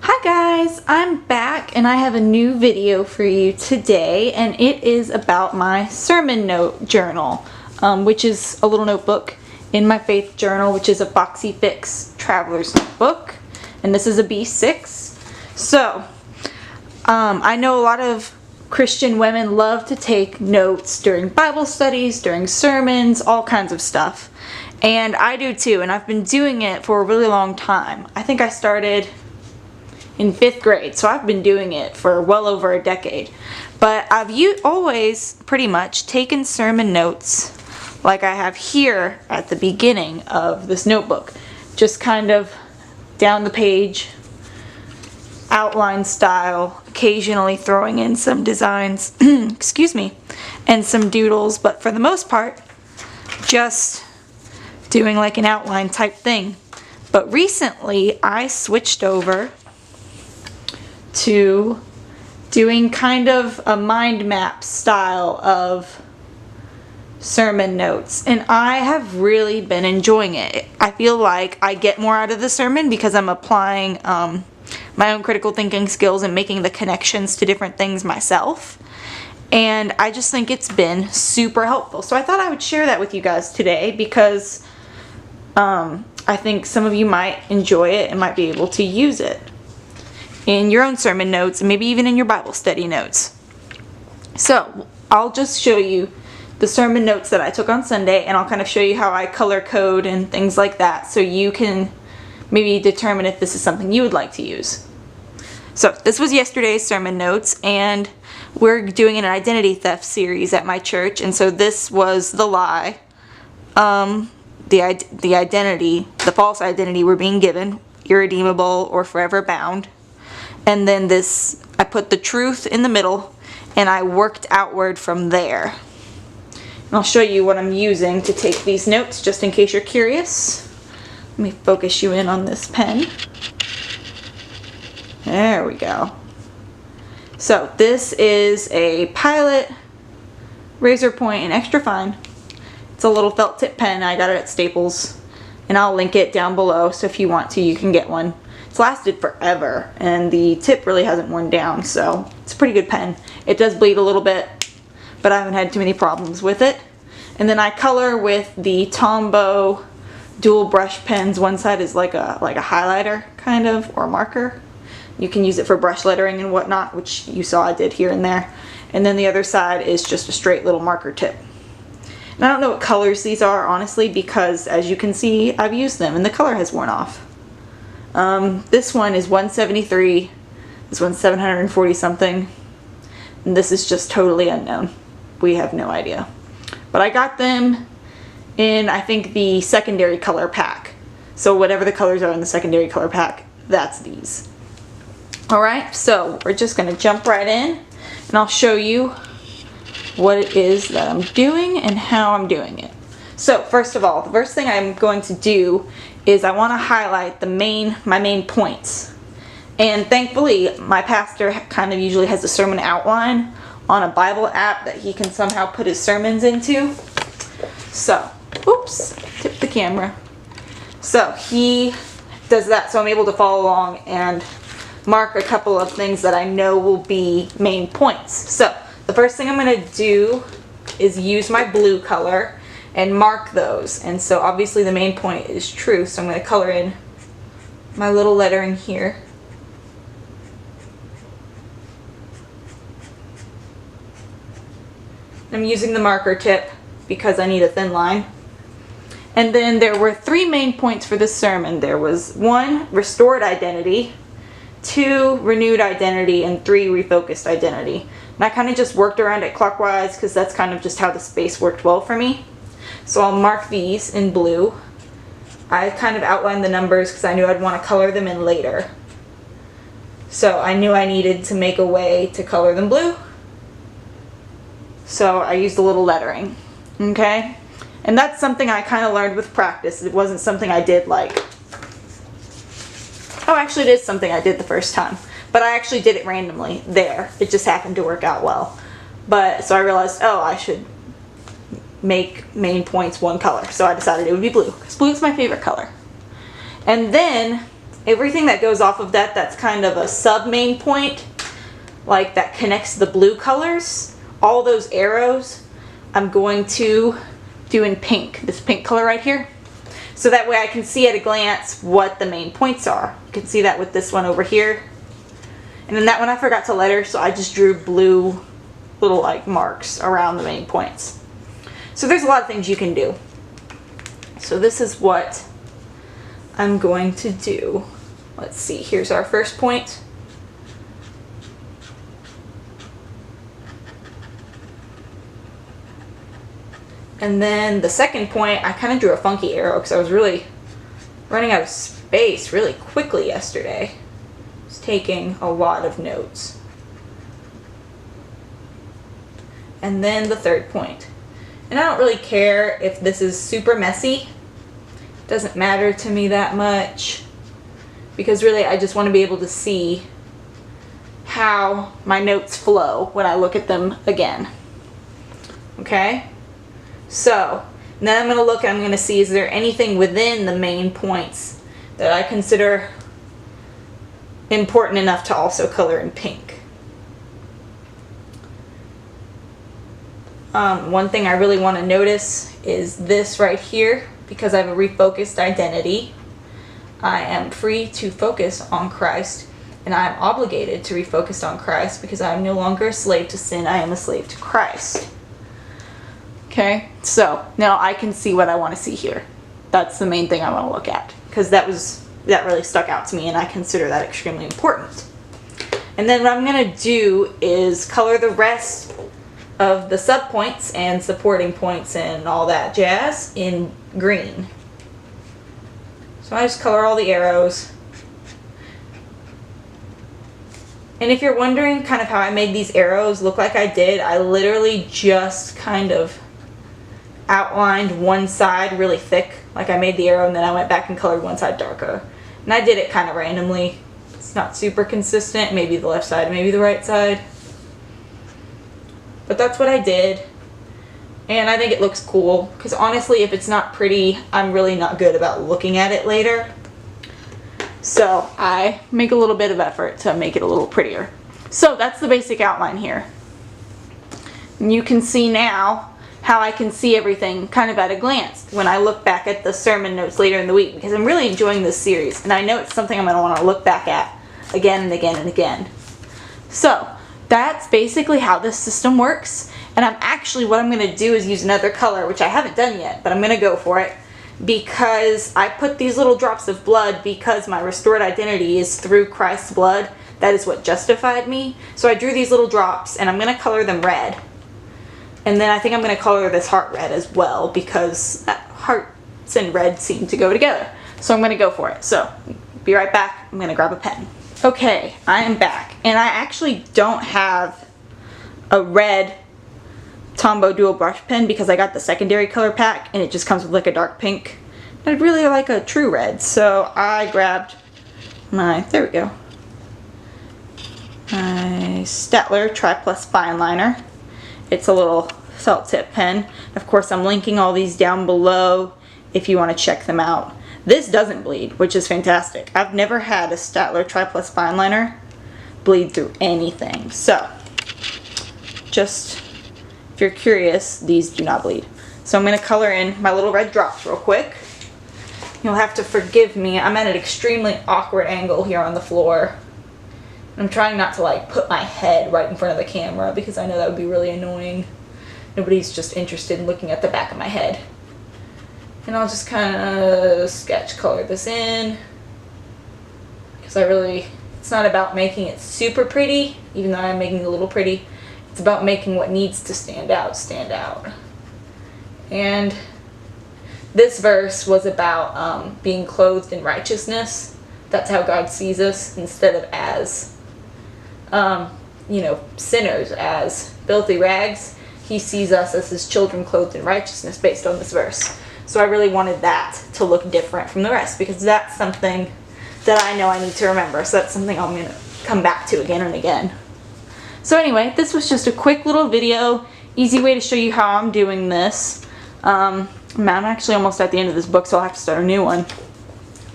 Hi guys, I'm back and I have a new video for you today, and it is about my sermon note journal, which is a little notebook in my faith journal, which is a Boxy Fix Traveler's Notebook, and this is a B6. So, I know a lot of Christian women love to take notes during Bible studies, during sermons, all kinds of stuff. And I do too, and I've been doing it for a really long time. I think I started in 5th grade, so I've been doing it for well over a decade. But I've always pretty much taken sermon notes like I have here at the beginning of this notebook. Just kind of down the page, outline style, occasionally throwing in some designs, excuse me, and some doodles, but for the most part, just doing like an outline type thing. But recently, I switched over to doing kind of a mind map style of sermon notes, and I have really been enjoying it. I feel like I get more out of the sermon because I'm applying my own critical thinking skills and making the connections to different things myself, and I just think it's been super helpful. So I thought I would share that with you guys today because I think some of you might enjoy it and might be able to use it in your own sermon notes and maybe even in your Bible study notes. So I'll just show you the sermon notes that I took on Sunday, and I'll kind of show you how I color code and things like that, so you can maybe determine if this is something you would like to use. So this was yesterday's sermon notes, and we're doing an identity theft series at my church, and so this was the lie, the identity, the false identity we're being given, irredeemable or forever bound. And then this, I put the truth in the middle, and I worked outward from there. And I'll show you what I'm using to take these notes, just in case you're curious. Let me focus you in on this pen. There we go. So this is a Pilot razor point and extra fine. It's a little felt tip pen. I got it at Staples, and I'll link it down below, so if you want to, you can get one. It's lasted forever, and the tip really hasn't worn down, so it's a pretty good pen. It does bleed a little bit, but I haven't had too many problems with it. And then I color with the Tombow dual brush pens. One side is like a highlighter, kind of, or a marker. You can use it for brush lettering and whatnot, which you saw I did here and there. And then the other side is just a straight little marker tip. And I don't know what colors these are, honestly, because as you can see, I've used them, and the color has worn off. This one is 173, this one's 740 something, and this is just totally unknown. We have no idea. But I got them in, I think, the secondary color pack. So whatever the colors are in the secondary color pack, that's these. Alright, so we're just going to jump right in, and I'll show you what it is that I'm doing and how I'm doing it. So first of all, the first thing I'm going to do is I want to highlight my main points. And thankfully, my pastor kind of usually has a sermon outline on a Bible app that he can somehow put his sermons into. So, oops, tipped the camera. So he does that, so I'm able to follow along and mark a couple of things that I know will be main points. So the first thing I'm going to do is use my blue color and mark those. And so obviously the main point is truth, so I'm going to color in my little lettering here. I'm using the marker tip because I need a thin line. And then there were 3 main points for this sermon. There was 1, restored identity, 2, renewed identity, and 3, refocused identity. And I kind of just worked around it clockwise because that's kind of just how the space worked well for me. So I'll mark these in blue. I kind of outlined the numbers because I knew I'd want to color them in later. So I knew I needed to make a way to color them blue. So I used a little lettering. Okay? And that's something I kind of learned with practice. It wasn't something I did actually it is something I did the first time. But I actually did it randomly there. It just happened to work out well. So I realized, oh, I should make main points one color. So I decided it would be blue, because blue is my favorite color. And then everything that goes off of that, that's kind of a sub main point, like that connects the blue colors, all those arrows, I'm going to do in pink, this pink color right here. So that way I can see at a glance what the main points are. You can see that with this one over here. And then that one I forgot to letter, so I just drew blue little like marks around the main points. So there's a lot of things you can do. So this is what I'm going to do. Let's see, here's our first point. And then the second point, I kind of drew a funky arrow because I was really running out of space really quickly yesterday. I was taking a lot of notes. And then the third point. And I don't really care if this is super messy. It doesn't matter to me that much. Because really I just want to be able to see how my notes flow when I look at them again. Okay? So, then I'm going to look and I'm going to see, is there anything within the main points that I consider important enough to also color in pink. One thing I really want to notice is this right here, because I have a refocused identity. I am free to focus on Christ, and I am obligated to refocus on Christ because I am no longer a slave to sin, I am a slave to Christ. Okay, so now I can see what I want to see here. That's the main thing I want to look at, because that really stuck out to me and I consider that extremely important. And then what I'm going to do is color the rest of the subpoints and supporting points and all that jazz in green. So I just color all the arrows. And if you're wondering kind of how I made these arrows look like I did, I literally just kind of outlined one side really thick, like I made the arrow and then I went back and colored one side darker. And I did it kind of randomly. It's not super consistent, maybe the left side, maybe the right side. But that's what I did. And I think it looks cool, because honestly, if it's not pretty, I'm really not good about looking at it later. So I make a little bit of effort to make it a little prettier. So that's the basic outline here. And you can see now how I can see everything kind of at a glance when I look back at the sermon notes later in the week, because I'm really enjoying this series and I know it's something I'm going to want to look back at again and again and again. So that's basically how this system works. And what I'm going to do is use another color, which I haven't done yet, but I'm going to go for it, because I put these little drops of blood because my restored identity is through Christ's blood. That is what justified me. So I drew these little drops and I'm going to color them red. And then I think I'm going to color this heart red as well, because hearts and red seem to go together. So I'm going to go for it. So be right back. I'm going to grab a pen. Okay, I am back. And I actually don't have a red Tombow dual brush pen because I got the secondary color pack and it just comes with like a dark pink. I'd really like a true red, so I grabbed there we go, my Staedtler Tri-Plus Fine Liner. It's a little felt tip pen. Of course, I'm linking all these down below if you want to check them out. This doesn't bleed, which is fantastic. I've never had a Staedtler Tri-Plus Fine Liner bleed through anything. So, just if you're curious, these do not bleed. So I'm going to color in my little red drops real quick. You'll have to forgive me. I'm at an extremely awkward angle here on the floor. I'm trying not to like put my head right in front of the camera because I know that would be really annoying. Nobody's just interested in looking at the back of my head. And I'll just kind of sketch color this in, because it's not about making it super pretty, even though I'm making it a little pretty. It's about making what needs to stand out, stand out. And this verse was about being clothed in righteousness. That's how God sees us, instead of as, sinners, as filthy rags. He sees us as his children clothed in righteousness based on this verse. So I really wanted that to look different from the rest, because that's something that I know I need to remember. So that's something I'm going to come back to again and again. So anyway, this was just a quick little video, easy way to show you how I'm doing this. I'm actually almost at the end of this book, so I'll have to start a new one.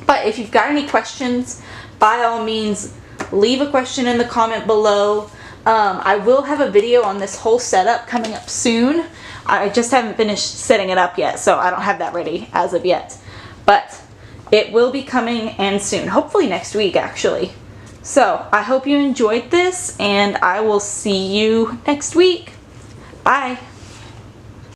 But if you've got any questions, by all means, leave a question in the comment below. I will have a video on this whole setup coming up soon. I just haven't finished setting it up yet, so I don't have that ready as of yet. But it will be coming and soon, hopefully next week actually. So I hope you enjoyed this, and I will see you next week. Bye.